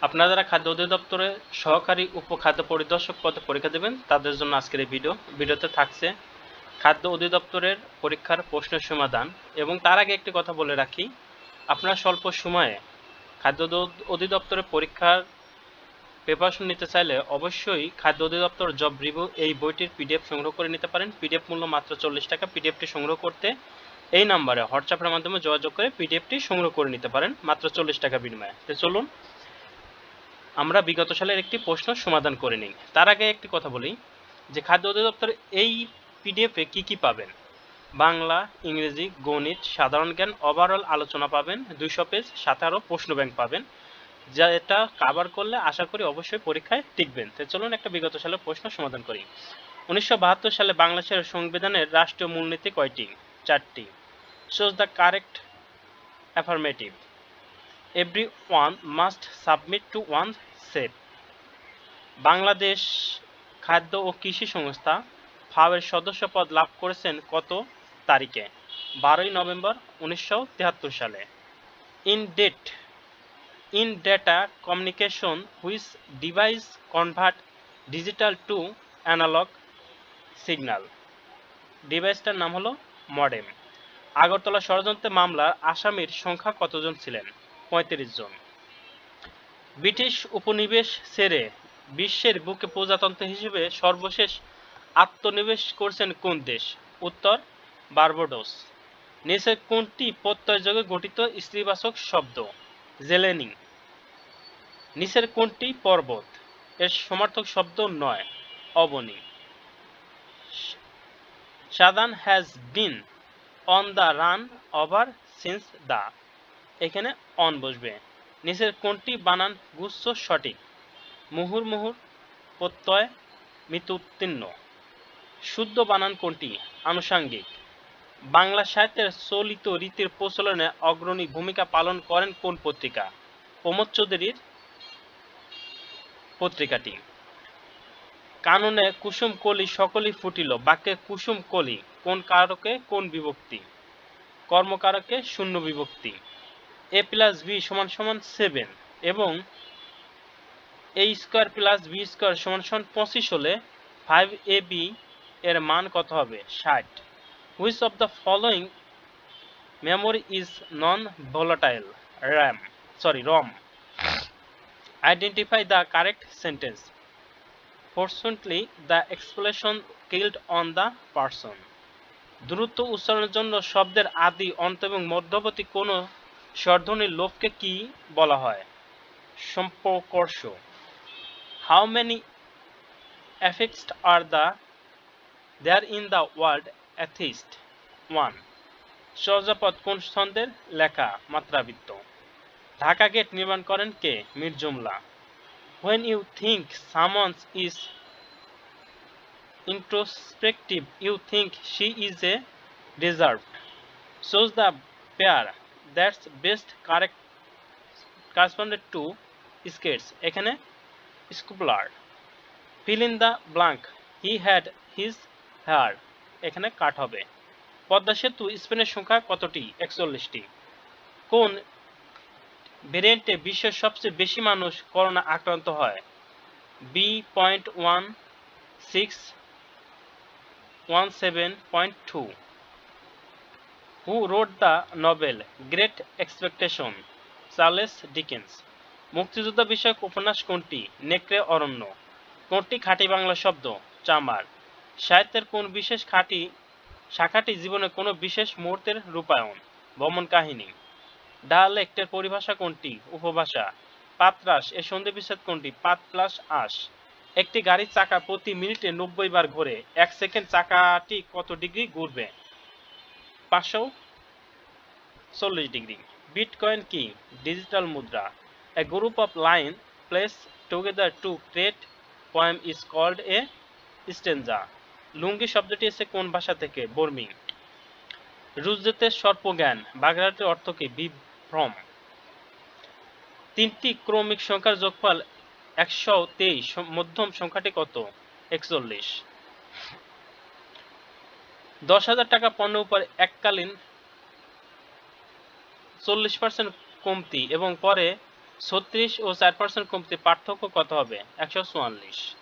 আপনারা যারা খাদ্য অধিদপ্তরে সহকারী উপখাদ্য পরিদর্শক পদে পরীক্ষা দেবেন তাদের জন্য আজকের এই ভিডিওতে থাকছে খাদ্য অধিদপ্তরের পরীক্ষার প্রশ্নের সমাধান। এবং তার আগে একটি কথা বলে রাখি, আপনারা স্বল্প সময়ে খাদ্য অধিদপ্তরের পরীক্ষার প্রিপারেশন নিতে চাইলে অবশ্যই খাদ্য অধিদপ্তর জব রিভিউ এই বইটির পিডিএফ সংগ্রহ করে নিতে পারেন। পিডিএফ মূল্য মাত্র 40 টাকা। পিডিএফটি সংগ্রহ করতে এই নাম্বারে হোয়াটসঅ্যাপের মাধ্যমে যোগাযোগ করে পিডিএফটি সংগ্রহ করে নিতে পারেন মাত্র 40 টাকা বিনিময়ে। তো চলুন আমরা বিগত সালের একটি প্রশ্ন সমাধান করে নিই। তার আগে একটি কথা বলি যে খাদ্য অধিদপ্তর এই পিডিএফে কি কি পাবেন। বাংলা, ইংরেজি, গণিত, সাধারণ জ্ঞান, ওভারঅল আলোচনা পাবেন 200 পেজ, সাথে আরও প্রশ্ন ব্যাংক পাবেন, যা এটা কভার করলে আশা করি অবশ্যই পরীক্ষায় টিকবেন। তো চলুন একটা বিগত সালের প্রশ্ন সমাধান করি। 1972 সালে বাংলাদেশের সংবিধানের রাষ্ট্রীয় মূলনীতি কয়টি? 4টি। Choose the correct affirmative. Everyone must submit to one set. Bangladesh খাদ্য ও কৃষি সংস্থা ফাও-এর সদস্যপদ লাভ করেছেন কত তারিখে? 12ই নভেম্বর 1973 সালে। In data communication, which device convert digital to analog signal? ডিভাইসটার নাম হলো মডেম। আগরতলা ষড়যন্ত্র মামলার আসামির সংখ্যা কতজন ছিলেন? 35 জন। ব্রিটিশ উপনিবেশ ছেড়ে বিশ্বের বুকে প্রজাতন্ত্র হিসেবে সর্বশেষ আত্মনিবেশ করেছেন কোন দেশ? উত্তর বারবাডোস। নিচের কোনটি প্রত্যয়যোগে গঠিত স্ত্রীবাচক শব্দ? জেলেনি। নিচের কোনটি পর্বত? এর সমার্থক শব্দ নয়, অবনী। সাদান has been on the run over since the, এখানে অন বসবে। নিচের কোনটি বানান গুচ্ছ সঠিক? মুহুর মুহুর প্রত্যয় মিতুত্তীর্ণ। শুদ্ধ বানান কোনটি? আনুষাঙ্গিক। বাংলা সাহিত্যের চলিত রীতির প্রচলনে অগ্রণী ভূমিকা পালন করেন কোন পত্রিকা? প্রমোদ চৌধুরীর পত্রিকাটি। কাননে কুসুম কলি সকলই ফুটিল, বাক্যে কুসুম কলি কোন কারকে কোন বিভক্তি? কর্মকারকে শূন্য বিভক্তি। a প্লাস b সমান সমান 7 এবং a square plus b square সমান সমান 25 হলে 5ab এর মান কত হবে? 60। Which of the following memory is non-volatile? ROM. Identify the correct sentence. Fortunately, the explosion killed on the person. দ্রুত উচ্চারণের জন্য শব্দের আদি, অন্ত এবং মধ্যবর্তী কোনো স্বরধ্বনির লোপকে কি বলা হয়? সম্প্রকর্ষ। How many affixes are there in the word atheist? 1. Charyapada কোন ছন্দের লেখা? মাত্রাবৃত্ত। ঢাকা গেট নির্মাণ করেন কে? মীর জুমলা। When you think someone is introspective, you think she is a reserved. Choose the pair that's best corresponded to skates, এখানে scupular. Fill in the blank. He had his hair, এখানে কাট হবে। পদ্মা সেতু স্পেনের সংখ্যা কতটি? 41টি। কোন ভেরিয়েন্টে বিশ্বের সবচেয়ে বেশি মানুষ করোনা আক্রান্ত হয়? B.1617.2. Who wrote the novel Great Expectation? Charles Dickens. মুক্তিযুদ্ধ বিষয়ক উপন্যাস কোনটি? নেকড়ে অরণ্য। কোনটি খাঁটি বাংলা শব্দ? চামার। সাহিত্যের কোন বিশেষ শাখাটি জীবনের কোনো বিশেষ মুহূর্তের রূপায়ণ? ভ্রমণ কাহিনী। ডায়ালেক্টের পরিভাষা কোনটি? উপভাষা। পাতরাস এর সন্ধিবিচ্ছেদ কোনটি? পাত প্লাস আস। একটি গাড়ির চাকা প্রতি মিনিটে 90 বার ঘোরে, 1 সেকেন্ড চাকাটি কত ডিগ্রি ঘুরবে? 540 ডিগ্রি। বিটকয়েন কি? ডিজিটাল মুদ্রা। A group of line placed together to create poem is called a stanza. লুঙ্গি শব্দটি এসেছে কোন ভাষা থেকে? বর্মী। রুজেতের সর্পজ্ঞান বাগেরহাটের অর্থ কি? বিভ্রম। তিনটি ক্রমিক সংখ্যার যোগফল 123, মধ্যম সংখ্যাটি কত? 41। 10,000 টাকা পণ্যের উপর এককালীন 40% কমতি এবং পরে 36 ও 4% কমতির পার্থক্য কত হবে? 144।